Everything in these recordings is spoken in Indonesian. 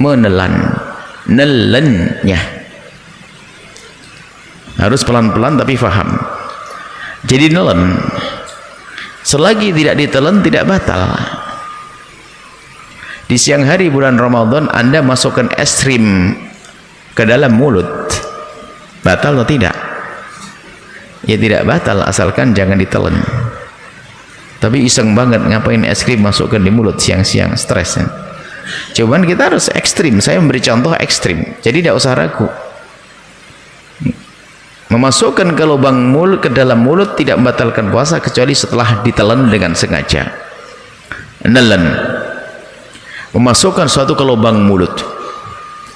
menelan, nelennya. Harus pelan-pelan tapi faham. Jadi nelen, selagi tidak ditelan tidak batal. Di siang hari bulan Ramadan Anda masukkan es krim ke dalam mulut, batal atau tidak? Ya tidak batal, asalkan jangan ditelan. Tapi iseng banget ngapain es krim masukkan di mulut siang-siang, stres ya? Cuman kita harus ekstrim. Saya memberi contoh ekstrim, jadi tidak usah ragu. Memasukkan ke lubang mulut, ke dalam mulut tidak membatalkan puasa kecuali setelah ditelan dengan sengaja. Nelen, memasukkan suatu ke lubang mulut,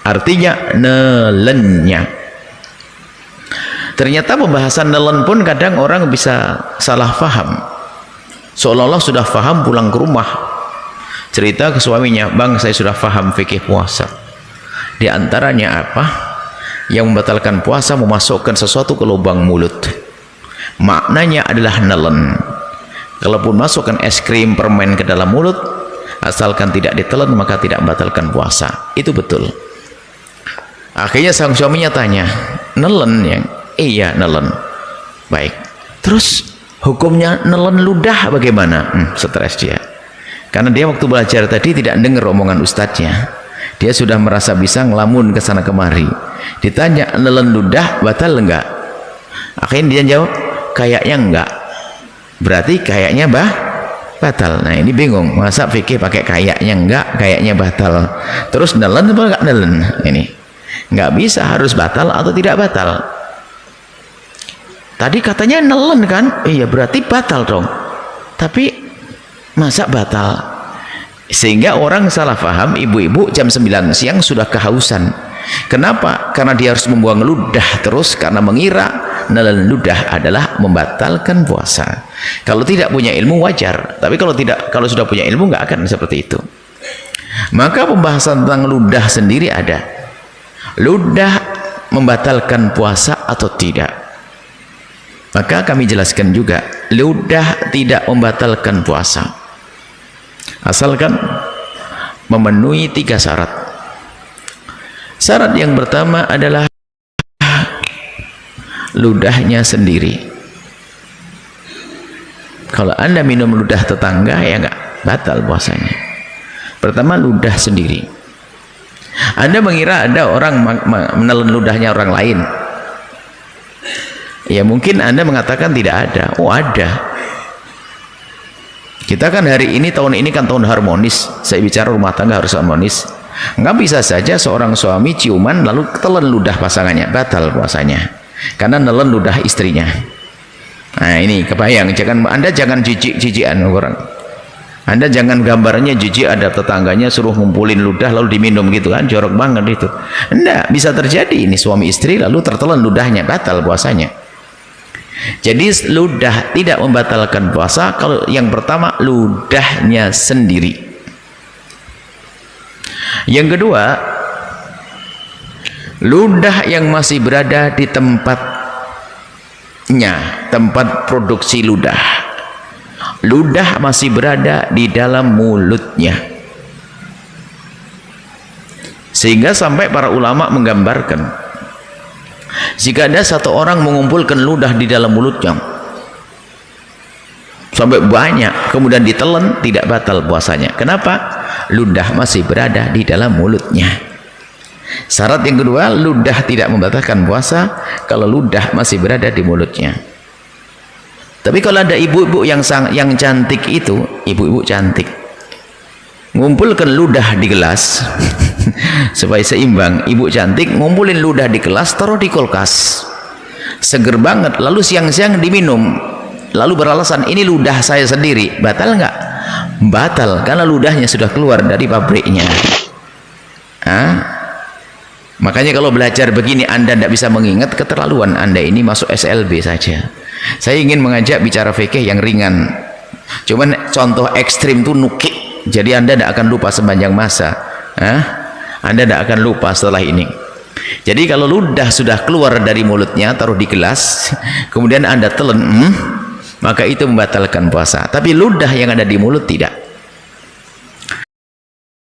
artinya nelennya. Ternyata pembahasan nelen pun kadang orang bisa salah faham, seolah-olah sudah faham, pulang ke rumah cerita ke suaminya, bang saya sudah faham fikih puasa. Di antaranya apa yang membatalkan puasa? Memasukkan sesuatu ke lubang mulut, maknanya adalah nelen. Kalaupun masukkan es krim, permen ke dalam mulut, asalkan tidak ditelan maka tidak membatalkan puasa. Itu betul. Akhirnya sang suaminya tanya, nelen ya? Iya nelen. Baik, terus hukumnya nelen ludah bagaimana? Stres dia, karena dia waktu belajar tadi tidak dengar omongan ustadznya. Dia sudah merasa bisa ngelamun ke sana kemari. Ditanya nelen ludah batal enggak? Akhirnya dia jawab kayaknya enggak. Berarti kayaknya batal. Nah ini bingung, masa fikih pakai kayaknya enggak, kayaknya batal. Terus nelen apa enggak nelen? Ini enggak bisa, harus batal atau tidak batal. Tadi katanya nelen kan? Iya berarti batal dong. Tapi masa batal? Sehingga orang salah paham. Ibu-ibu jam 9 siang sudah kehausan. Kenapa? Karena dia harus membuang ludah terus, karena mengira nelen ludah adalah membatalkan puasa. Kalau tidak punya ilmu wajar, tapi kalau sudah punya ilmu nggak akan seperti itu. Maka pembahasan tentang ludah sendiri ada. Ludah membatalkan puasa atau tidak? Maka kami jelaskan juga, ludah tidak membatalkan puasa asalkan memenuhi 3 syarat. Syarat yang pertama adalah ludahnya sendiri. Kalau Anda minum ludah tetangga ya enggak batal puasanya. Pertama ludah sendiri. Anda mengira ada orang menelan ludahnya orang lain, ya mungkin Anda mengatakan tidak ada. Oh ada. Kita kan hari ini, tahun ini kan tahun harmonis. Saya bicara rumah tangga harus harmonis. Nggak bisa saja seorang suami ciuman lalu telan ludah pasangannya, batal puasanya karena nelan ludah istrinya. Nah ini kebayang, Anda jangan jijik-jijikan orang. Anda jangan gambarnya jijik ada tetangganya suruh ngumpulin ludah lalu diminum gitu kan, jorok banget itu. Enggak, bisa terjadi ini suami istri lalu tertelan ludahnya, batal puasanya. Jadi ludah tidak membatalkan puasa kalau yang pertama ludahnya sendiri. Yang kedua, ludah yang masih berada di tempatnya, tempat produksi ludah. Ludah masih berada di dalam mulutnya. Sehingga sampai para ulama menggambarkan, jika ada satu orang mengumpulkan ludah di dalam mulutnya sampai banyak kemudian ditelan, tidak batal puasanya. Kenapa? Ludah masih berada di dalam mulutnya. Syarat yang kedua, ludah tidak membatalkan puasa kalau ludah masih berada di mulutnya. Tapi kalau ada ibu-ibu yang cantik itu, ibu-ibu cantik ngumpulkan ludah di gelas supaya seimbang, ibu cantik ngumpulin ludah di gelas, taruh di kulkas, seger banget, lalu siang-siang diminum, lalu beralasan ini ludah saya sendiri, batal enggak? Batal, karena ludahnya sudah keluar dari pabriknya. Makanya kalau belajar begini Anda tidak bisa mengingat, keterlaluan Anda ini, masuk SLB saja. Saya ingin mengajak bicara fikih yang ringan, cuman contoh ekstrim itu nukik, jadi Anda tidak akan lupa sepanjang masa. Anda tidak akan lupa setelah ini. Jadi kalau ludah sudah keluar dari mulutnya, taruh di gelas, kemudian Anda telan, maka itu membatalkan puasa. Tapi ludah yang ada di mulut tidak.